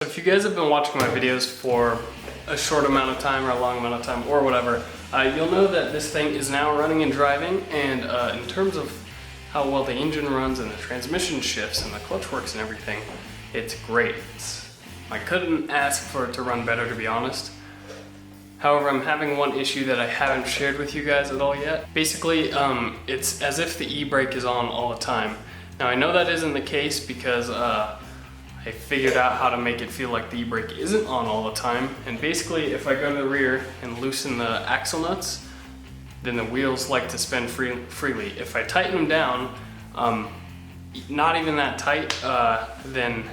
If you guys have been watching my videos for a short amount of time or a long amount of time or whatever, you'll know that this thing is now running and driving, and in terms of how well the engine runs and the transmission shifts and the clutch works and everything, it's great. I couldn't ask for it to run better, to be honest. However, I'm having one issue that I haven't shared with you guys at all yet. Basically, it's as if the e-brake is on all the time. Now I know that isn't the case because I figured out how to make it feel like the e-brake isn't on all the time, and basically if I go to the rear and loosen the axle nuts, then the wheels like to spin freely. If I tighten them down, not even that tight, then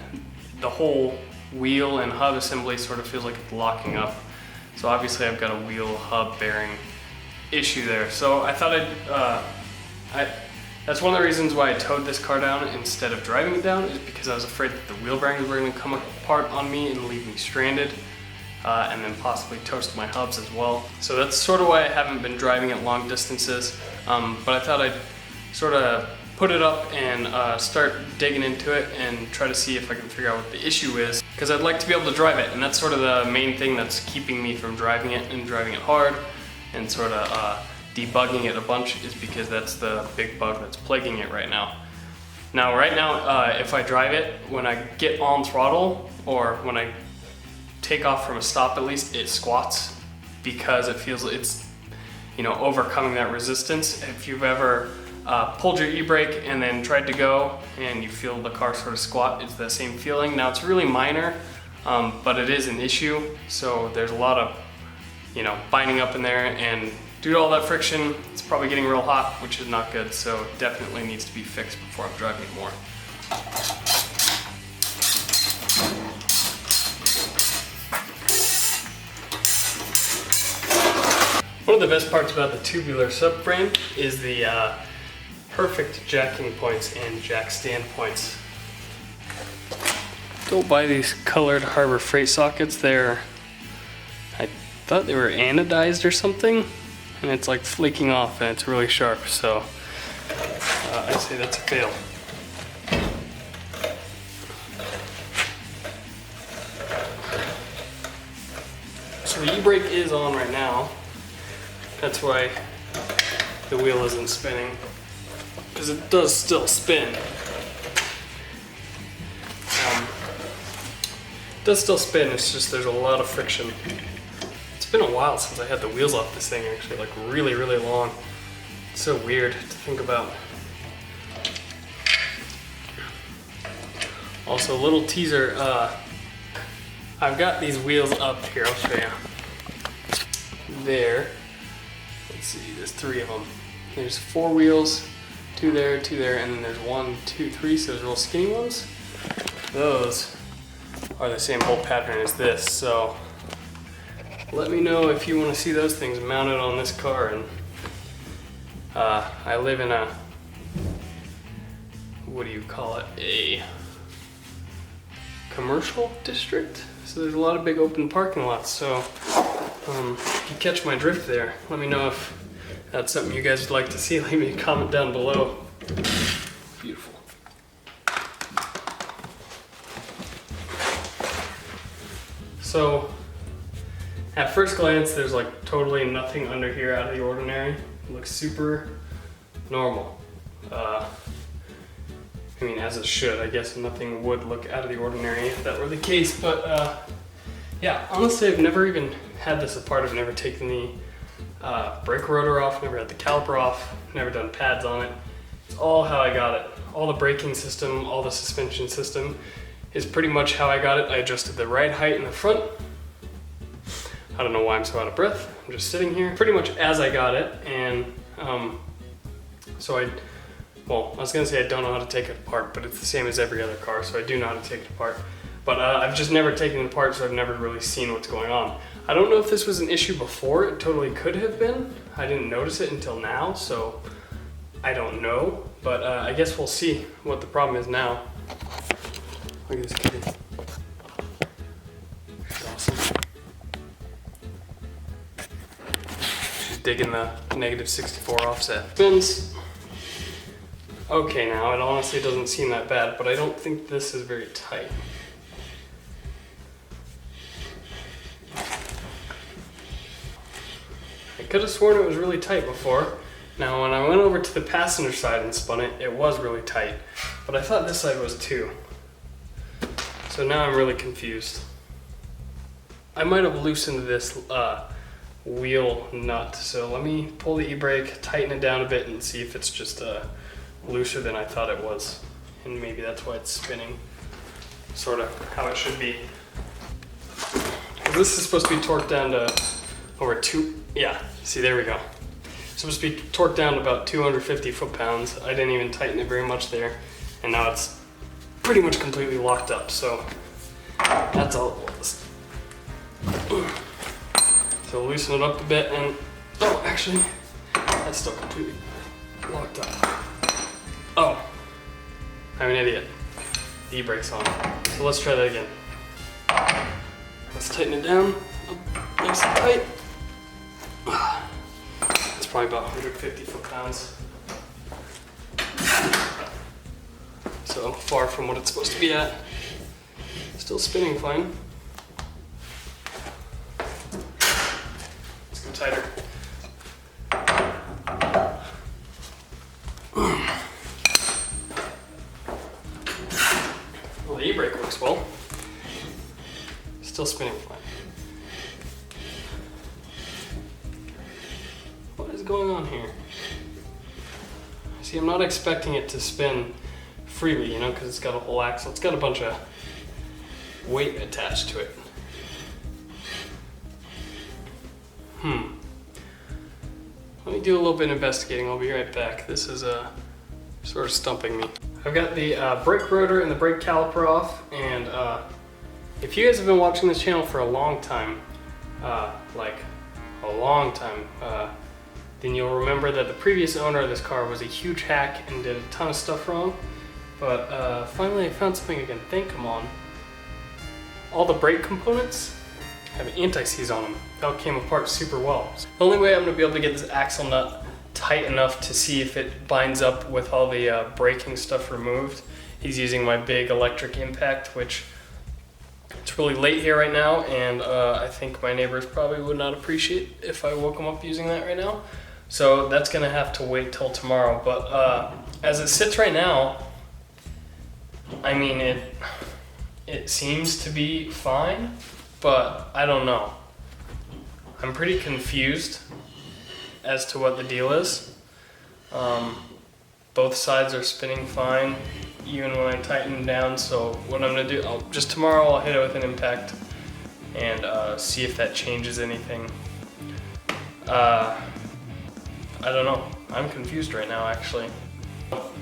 the whole wheel and hub assembly sort of feels like it's locking up. So obviously I've got a wheel hub bearing issue there. So I thought that's one of the reasons why I towed this car down instead of driving it down, is because I was afraid that the wheel bearings were going to come apart on me and leave me stranded, and then possibly toast my hubs as well. So that's sort of why I haven't been driving it long distances, but I thought I'd sort of put it up and start digging into it and try to see if I can figure out what the issue is, because I'd like to be able to drive it, and that's sort of the main thing that's keeping me from driving it and driving it hard and sort of debugging it a bunch, is because that's the big bug that's plaguing it right now. Now, if I drive it, when I get on throttle or when I take off from a stop at least, it squats because it feels it's, overcoming that resistance. If you've ever pulled your e-brake and then tried to go and you feel the car sort of squat, it's the same feeling. Now it's really minor, but it is an issue. So there's a lot of, binding up in there, and due to all that friction, it's probably getting real hot, which is not good, so it definitely needs to be fixed before I'm driving it more. One of the best parts about the tubular subframe is the perfect jacking points and jack stand points. Don't buy these colored Harbor Freight sockets. I thought they were anodized or something, and it's like flaking off and it's really sharp, so I'd say that's a fail. So the e-brake is on right now. That's why the wheel isn't spinning, because it does still spin. It does still spin, it's just there's a lot of friction. It's been a while since I had the wheels off this thing, actually, like really, really long. It's so weird to think about. Also, a little teaser, I've got these wheels up here, I'll show you. There, let's see, there's 3 of them. There's 4 wheels, 2 there, and then there's 1, 2, 3, so those real skinny ones. Those are the same bolt pattern as this, so let me know if you want to see those things mounted on this car. And I live in a, what do you call it, a commercial district, so there's a lot of big open parking lots. So if you catch my drift there, let me know if that's something you guys would like to see. Leave me a comment down below. Beautiful. So at first glance, there's like totally nothing under here out of the ordinary. It looks super normal. As it should. I guess nothing would look out of the ordinary if that were the case, but yeah, honestly, I've never even had this apart. I've never taken the brake rotor off, never had the caliper off, never done pads on it. It's all how I got it. All the braking system, all the suspension system is pretty much how I got it. I adjusted the ride height in the front. I don't know why I'm so out of breath. I'm just sitting here pretty much as I got it, and I was gonna say I don't know how to take it apart, but it's the same as every other car, so I do know how to take it apart. But I've just never taken it apart, so I've never really seen what's going on. I don't know if this was an issue before. It totally could have been. I didn't notice it until now, so I don't know. But I guess we'll see what the problem is now. Look at this kitty. She's awesome. She's digging the -64 offset. Spins. Okay, now it honestly doesn't seem that bad, but I don't think this is very tight. could have sworn it was really tight before. Now when I went over to the passenger side and spun it, it was really tight. But I thought this side was too. So now I'm really confused. I might have loosened this wheel nut. So let me pull the e-brake, tighten it down a bit, and see if it's just looser than I thought it was. And maybe that's why it's spinning. Sort of how it should be. This is supposed to be torqued down to over see, there we go. It's supposed to be torqued down to about 250 foot-pounds. I didn't even tighten it very much there. And now it's pretty much completely locked up, so that's all it was. So loosen it up a bit and, oh, actually, that's still completely locked up. Oh, I'm an idiot. The e-brake's on. So let's try that again. Let's tighten it down, nice and tight. It's probably about 150 foot-pounds. So far from what it's supposed to be at. Still spinning fine. Let's go tighter. Well, the e-brake works well. Still spinning fine. What is going on here? See, I'm not expecting it to spin freely, you know, because it's got a whole axle. It's got a bunch of weight attached to it. Let me do a little bit of investigating. I'll be right back. This is sort of stumping me. I've got the brake rotor and the brake caliper off, and if you guys have been watching this channel for a long time, then you'll remember that the previous owner of this car was a huge hack and did a ton of stuff wrong. But finally I found something I can thank him on. All the brake components have anti-seize on them. That all came apart super well. The only way I'm going to be able to get this axle nut tight enough to see if it binds up with all the braking stuff removed, he's using my big electric impact, which it's really late here right now, and I think my neighbors probably would not appreciate if I woke them up using that right now. So that's gonna have to wait till tomorrow. But as it sits right now, I mean, it seems to be fine, but I don't know. I'm pretty confused as to what the deal is. Both sides are spinning fine, even when I tighten them down. So what I'm gonna do, tomorrow I'll hit it with an impact and see if that changes anything. I don't know. I'm confused right now, actually.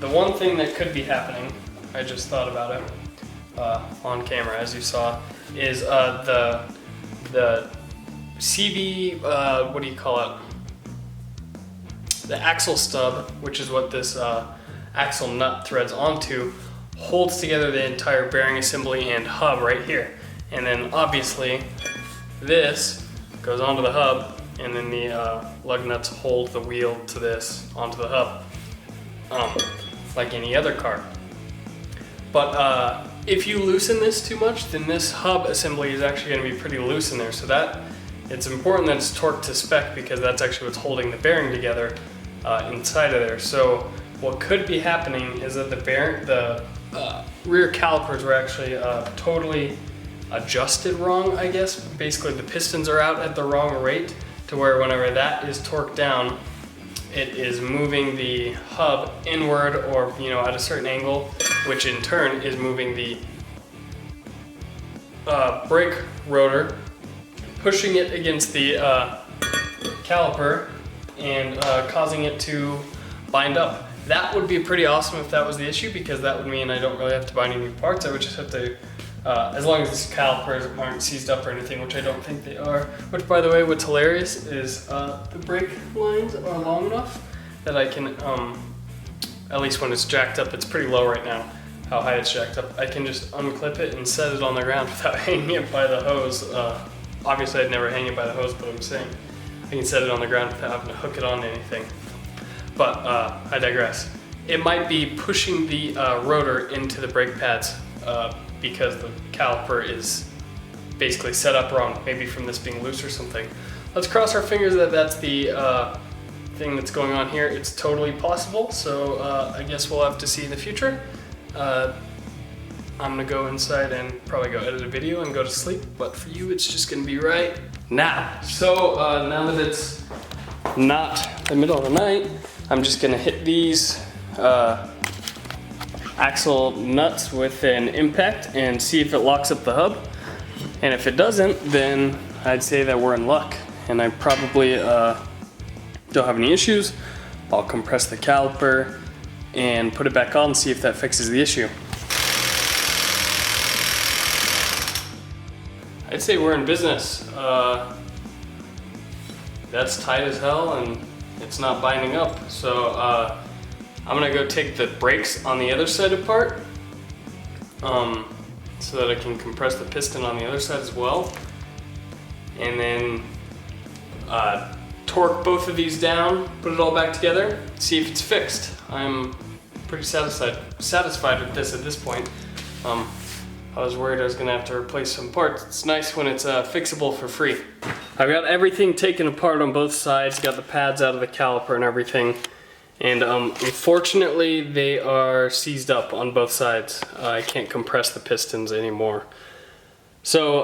The one thing that could be happening, I just thought about it on camera, as you saw, is the CV, what do you call it? The axle stub, which is what this axle nut threads onto, holds together the entire bearing assembly and hub right here. And then obviously this goes onto the hub, and then the lug nuts hold the wheel to this onto the hub, like any other car. But if you loosen this too much, then this hub assembly is actually going to be pretty loose in there. So that it's important that it's torqued to spec, because that's actually what's holding the bearing together inside of there. So what could be happening is that the rear calipers were actually totally adjusted wrong, I guess. Basically the pistons are out at the wrong rate, to where whenever that is torqued down, it is moving the hub inward, or at a certain angle, which in turn is moving the brake rotor, pushing it against the caliper and causing it to bind up. That would be pretty awesome if that was the issue, because that would mean I don't really have to buy any new parts. I would just have to, as long as these calipers aren't seized up or anything, which I don't think they are. Which, by the way, what's hilarious is the brake lines are long enough that I can, at least when it's jacked up, it's pretty low right now, how high it's jacked up. I can just unclip it and set it on the ground without hanging it by the hose. Obviously I'd never hang it by the hose, but I'm saying I can set it on the ground without having to hook it on to anything. But I digress. It might be pushing the rotor into the brake pads because the caliper is basically set up wrong, maybe from this being loose or something. let's cross our fingers that that's the thing that's going on here. It's totally possible, so I guess we'll have to see in the future. I'm gonna go inside and probably go edit a video and go to sleep, but for you it's just gonna be right now. So now that it's not the middle of the night, I'm just gonna hit these axle nuts with an impact and see if it locks up the hub. And if it doesn't, then I'd say that we're in luck. And I probably don't have any issues. I'll compress the caliper and put it back on and see if that fixes the issue. I'd say we're in business. That's tight as hell and it's not binding up. So I'm gonna go take the brakes on the other side apart so that I can compress the piston on the other side as well. And then torque both of these down, put it all back together, see if it's fixed. I'm pretty satisfied with this at this point. I was worried I was gonna have to replace some parts. It's nice when it's fixable for free. I've got everything taken apart on both sides, got the pads out of the caliper and everything. And unfortunately, they are seized up on both sides. I can't compress the pistons anymore. So,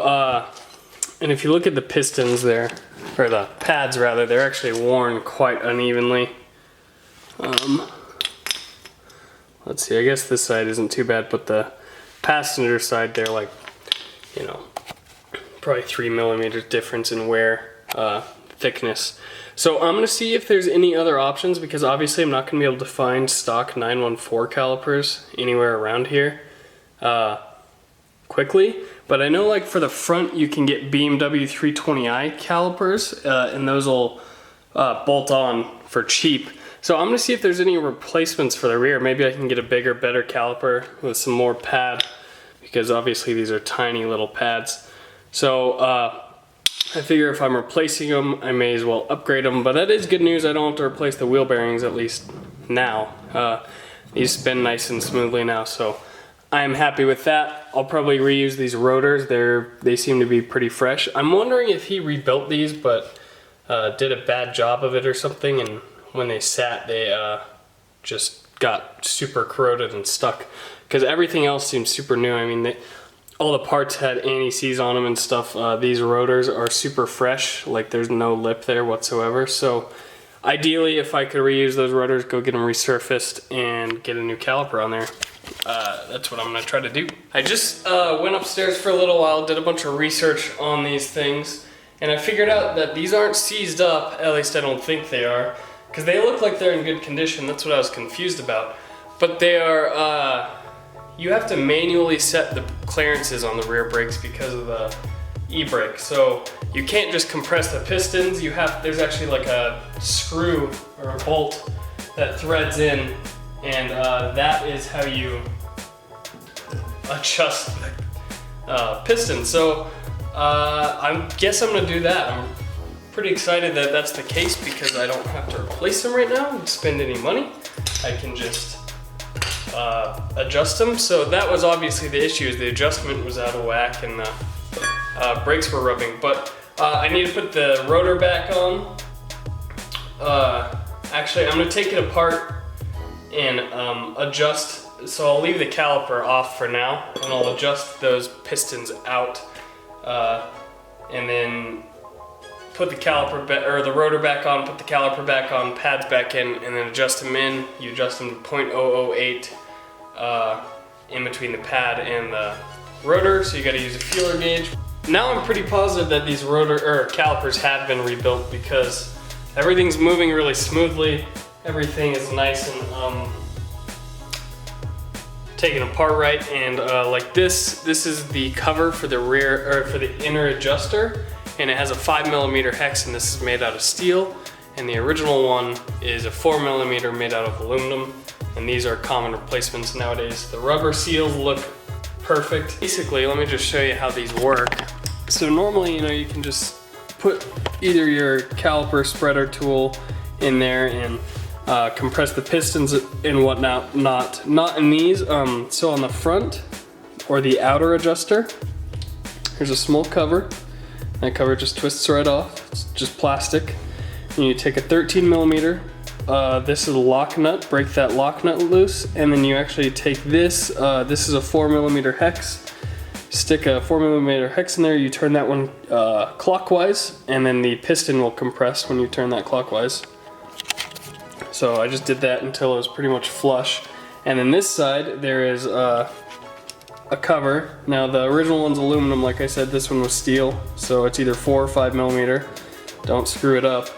and if you look at the pistons there, or the pads rather, they're actually worn quite unevenly. Let's see, I guess this side isn't too bad, but the passenger side, they're like, you know, probably 3 millimeters difference in wear thickness. So I'm gonna see if there's any other options, because obviously I'm not gonna be able to find stock 914 calipers anywhere around here quickly. But I know, like, for the front you can get BMW 320i calipers and those will bolt on for cheap. So I'm gonna see if there's any replacements for the rear. Maybe I can get a bigger, better caliper with some more pad, because obviously these are tiny little pads. So I figure if I'm replacing them, I may as well upgrade them. But that is good news, I don't have to replace the wheel bearings, at least now. These spin nice and smoothly now, so I'm happy with that. I'll probably reuse these rotors. They seem to be pretty fresh. I'm wondering if he rebuilt these, but did a bad job of it or something, and when they sat, they just got super corroded and stuck. Because everything else seems super new. I mean, all the parts had anti-seize on them and stuff. These rotors are super fresh, like there's no lip there whatsoever. So ideally, if I could reuse those rotors, go get them resurfaced and get a new caliper on there. That's what I'm gonna try to do. I just went upstairs for a little while, did a bunch of research on these things, and I figured out that these aren't seized up, at least I don't think they are, because they look like they're in good condition. That's what I was confused about. But they are, you have to manually set the clearances on the rear brakes because of the e-brake. So you can't just compress the pistons. There's actually like a screw or a bolt that threads in, and that is how you adjust the piston. So I guess I'm gonna do that. I'm pretty excited that that's the case, because I don't have to replace them right now and spend any money. I can just adjust them. So that was obviously the issue, is the adjustment was out of whack and the brakes were rubbing. But I need to put the rotor back on. Actually, I'm gonna take it apart and adjust. So I'll leave the caliper off for now, and I'll adjust those pistons out, and then put the caliper or the rotor back on, put the caliper back on, pads back in, and then adjust them in. You adjust them to 0.008 in between the pad and the rotor, so you got to use a feeler gauge. Now I'm pretty positive that these calipers have been rebuilt, because everything's moving really smoothly. Everything is nice and taken apart right, and like this is the cover for the rear, or for the inner adjuster, and it has a 5mm hex, and this is made out of steel, and the original one is a 4mm made out of aluminum, and these are common replacements nowadays. The rubber seals look perfect. Basically, let me just show you how these work. So normally, you know, you can just put either your caliper spreader tool in there and compress the pistons and whatnot. Not in these. So on the front or the outer adjuster, there's a small cover, That cover just twists right off. It's just plastic. And you take a 13 millimeter. This is a lock nut. Break that lock nut loose, and then you actually take this. This is a 4 millimeter hex. Stick a 4 millimeter hex in there. You turn that one clockwise, and then the piston will compress when you turn that clockwise. So I just did that until it was pretty much flush. And then this side, there is a cover. Now the original one's aluminum, like I said. This one was steel, so it's either 4 or 5 millimeter. Don't screw it up.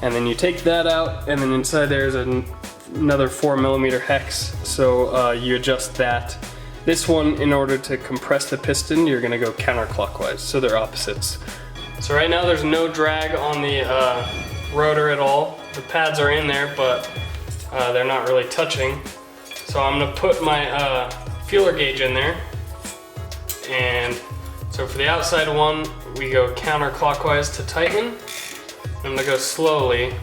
And then you take that out, and then inside there's another 4 millimeter hex. So you adjust that. This one, in order to compress the piston, you're gonna go counterclockwise, so they're opposites. So right now there's no drag on the rotor at all. The pads are in there, but they're not really touching. So I'm gonna put my feeler gauge in there. And so for the outside one, we go counterclockwise to tighten. I'm gonna go slowly.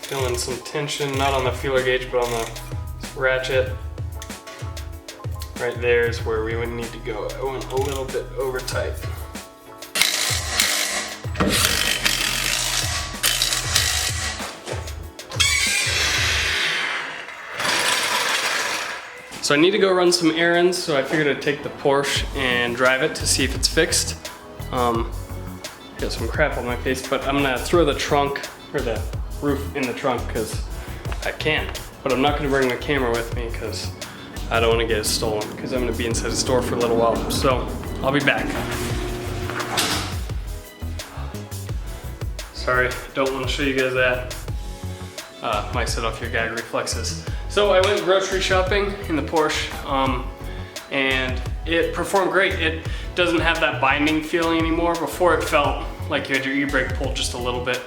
Feeling some tension, not on the feeler gauge, but on the ratchet. Right there is where we would need to go. I went a little bit over tight. So I need to go run some errands, so I figured I'd take the Porsche and drive it to see if it's fixed. Got some crap on my face, but I'm gonna throw the trunk, or the roof in the trunk, because I can. But I'm not gonna bring my camera with me, because I don't wanna get it stolen, because I'm gonna be inside the store for a little while. So I'll be back. Sorry, don't wanna show you guys that. Might set off your gag reflexes. So I went grocery shopping in the Porsche, and it performed great. It doesn't have that binding feeling anymore. Before it felt like you had your e-brake pulled just a little bit,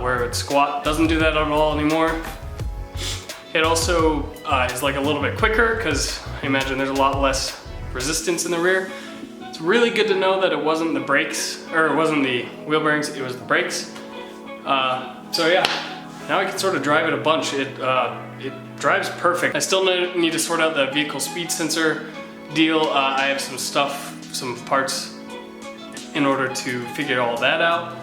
where it would squat. Doesn't do that at all anymore. It also is like a little bit quicker, because I imagine there's a lot less resistance in the rear. It's really good to know that it wasn't the brakes, or it wasn't the wheel bearings, it was the brakes. So yeah. Now I can sort of drive it a bunch. It drives perfect. I still need to sort out the vehicle speed sensor deal. I have some stuff, some parts in order to figure all that out.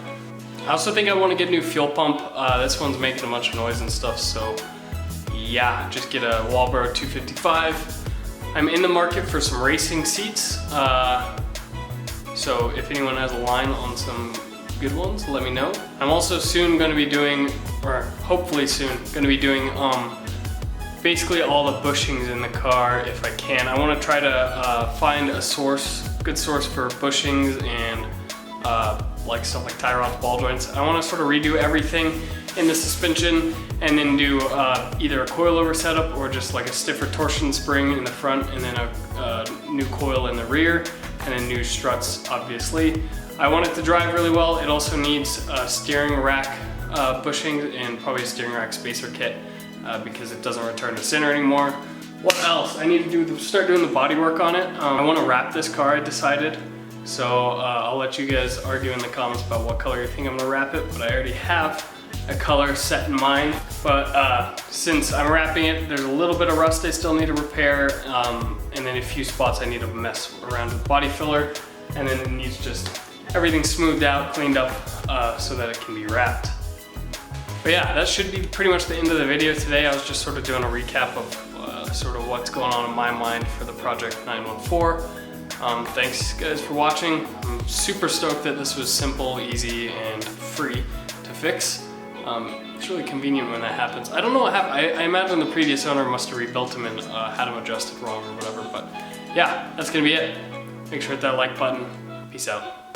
I also think I want to get a new fuel pump. This one's making a bunch of noise and stuff, so yeah, just get a Walbro 255. I'm in the market for some racing seats. So if anyone has a line on some good ones, let me know. I'm also soon going to be doing, or hopefully soon, going to be doing basically all the bushings in the car if I can. I want to try to find a good source for bushings and like stuff like tie rods, ball joints. I want to sort of redo everything in the suspension and then do either a coilover setup or just like a stiffer torsion spring in the front, and then a new coil in the rear, and then new struts, obviously. I want it to drive really well. It also needs a steering rack bushings and probably a steering rack spacer kit because it doesn't return to center anymore. What else? I need to start doing the body work on it. I want to wrap this car, I decided. So I'll let you guys argue in the comments about what color you think I'm gonna wrap it, but I already have a color set in mind. But since I'm wrapping it, there's a little bit of rust I still need to repair, and then a few spots I need to mess around with body filler, and then it needs just everything smoothed out, cleaned up, so that it can be wrapped. But yeah, that should be pretty much the end of the video today. I was just sort of doing a recap of sort of what's going on in my mind for the Project 914. Thanks guys for watching. I'm super stoked that this was simple, easy, and free to fix. It's really convenient when that happens. I don't know what happened. I imagine the previous owner must have rebuilt them and had them adjusted wrong or whatever, but yeah, that's gonna be it. Make sure to hit that like button. Peace out.